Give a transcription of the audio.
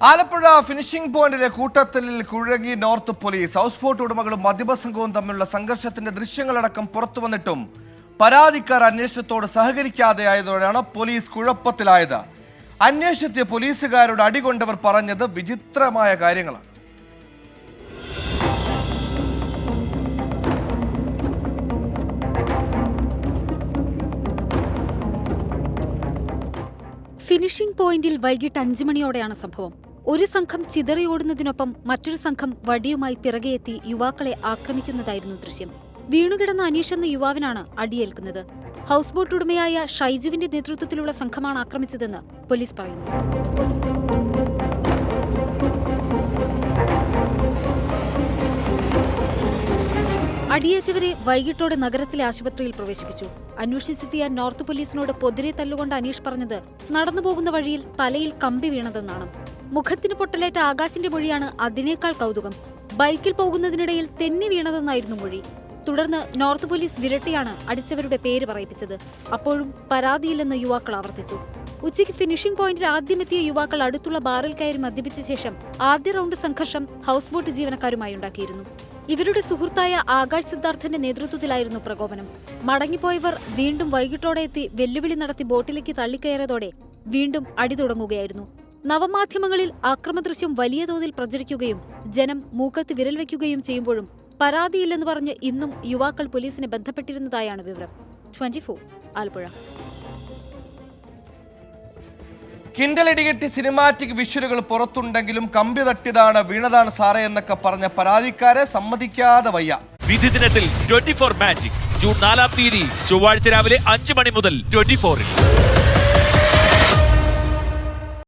Alappuzha finishing പോയിന്റിലെ കൂട്ടത്തലിൽ കുഴങ്ങി north police. House boat ഉടമകളും മദ്യപസംഘവും തമ്മിലുള്ള സംഘർഷത്തിന്റെ ദൃശ്യങ്ങളടക്കം പുറത്തു വന്നിട്ടും പരാതിക്കാർ അന്വേഷണത്തോട് സഹകരിക്കാതെയായതോടെയാണ് പോലീസ് കുഴപ്പത്തിലായത്. അന്വേഷണത്തെ പോലീസുകാരോട് അടികൊണ്ടവർ പറഞ്ഞത് വിചിത്രമായ കാര്യങ്ങളാണ്. ഫിനിഷിംഗ് പോയിന്റിൽ വൈകിട്ട് 5 മണിയോടെയാണ് സംഭവം. ഒരു സംഘം ചിതറിയോടുന്നതിനൊപ്പം മറ്റൊരു സംഘം വടിയുമായി പിറകെയെത്തി യുവാക്കളെ ആക്രമിക്കുന്നതായിരുന്നു ദൃശ്യം. വീണുകിടന്ന അനീഷ് എന്ന യുവാവിനാണ് അടിയേൽക്കുന്നത്. ഹൗസ് ബോട്ട് ഉടമയായ ഷൈജുവിന്റെ നേതൃത്വത്തിലുള്ള സംഘമാണ് ആക്രമിച്ചതെന്ന് പോലീസ് പറയുന്നു. അടിയേറ്റവരെ വൈകിട്ടോടെ നഗരത്തിലെ ആശുപത്രിയിൽ പ്രവേശിപ്പിച്ചു. അന്വേഷിച്ചെത്തിയ നോർത്ത് പോലീസിനോട് പൊതിരെ തല്ലുകൊണ്ട് അനീഷ് പറഞ്ഞത് നടന്നുപോകുന്ന വഴിയിൽ തലയിൽ കമ്പി വീണതെന്നാണ്. മുഖത്തിന് പൊട്ടലേറ്റ ആകാശിന്റെ മൊഴിയാണ് അതിനേക്കാൾ കൗതുകം. ബൈക്കിൽ പോകുന്നതിനിടയിൽ തെന്നി വീണതെന്നായിരുന്നു മൊഴി. തുടർന്ന് നോർത്ത് പോലീസ് വിരട്ടിയാണ് അടിച്ചവരുടെ പേര് പറയിപ്പിച്ചത്. അപ്പോഴും പരാതിയില്ലെന്ന് യുവാക്കൾ ആവർത്തിച്ചു. ഉച്ചയ്ക്ക് ഫിനിഷിംഗ് പോയിന്റിൽ ആദ്യമെത്തിയ യുവാക്കൾ അടുത്തുള്ള ബാറിൽ കയറി മദ്യപിച്ച ശേഷം ആദ്യ റൗണ്ട് സംഘർഷം ഹൗസ് ബോട്ട് ജീവനക്കാരുമായി ഉണ്ടാക്കിയിരുന്നു. ഇവരുടെ സുഹൃത്തായ ആകാശ് സിദ്ധാർത്ഥന്റെ നേതൃത്വത്തിലായിരുന്നു പ്രകോപനം. മടങ്ങിപ്പോയവർ വീണ്ടും വൈകിട്ടോടെ എത്തി വെല്ലുവിളി നടത്തി ബോട്ടിലേക്ക് തള്ളിക്കയറിയതോടെ വീണ്ടും അടി തുടങ്ങുകയായിരുന്നു. നവമാധ്യമങ്ങളിൽ ആക്രമദൃശ്യം വലിയ തോതിൽ പ്രചരിക്കുകയും ജനം മൂക്കത്ത് വിരൽ വയ്ക്കുകയും ചെയ്യുമ്പോഴും പരാതിയില്ലെന്ന് പറഞ്ഞ് ഇന്നും യുവാക്കൾ പോലീസിനെ ബന്ധപ്പെട്ടിരുന്നതായാണ് വിവരം. 24 ആലപ്പുഴ. കിണ്ടലടികെട്ടി സിനിമാറ്റിക് വിഷ്വലുകൾ പുറത്തുണ്ടെങ്കിലും കമ്പി തട്ടിയതാണ് വീണതാണ് സാറേ എന്നൊക്കെ പറഞ്ഞ പരാതിക്കാരെ സമ്മതിക്കാതെ വയ്യ. വിധി ദിനത്തിൽ 24 മാജിക് ജൂൺ 4 ചൊവ്വാഴ്ച രാവിലെ 5 മണി മുതൽ 24-ൽ.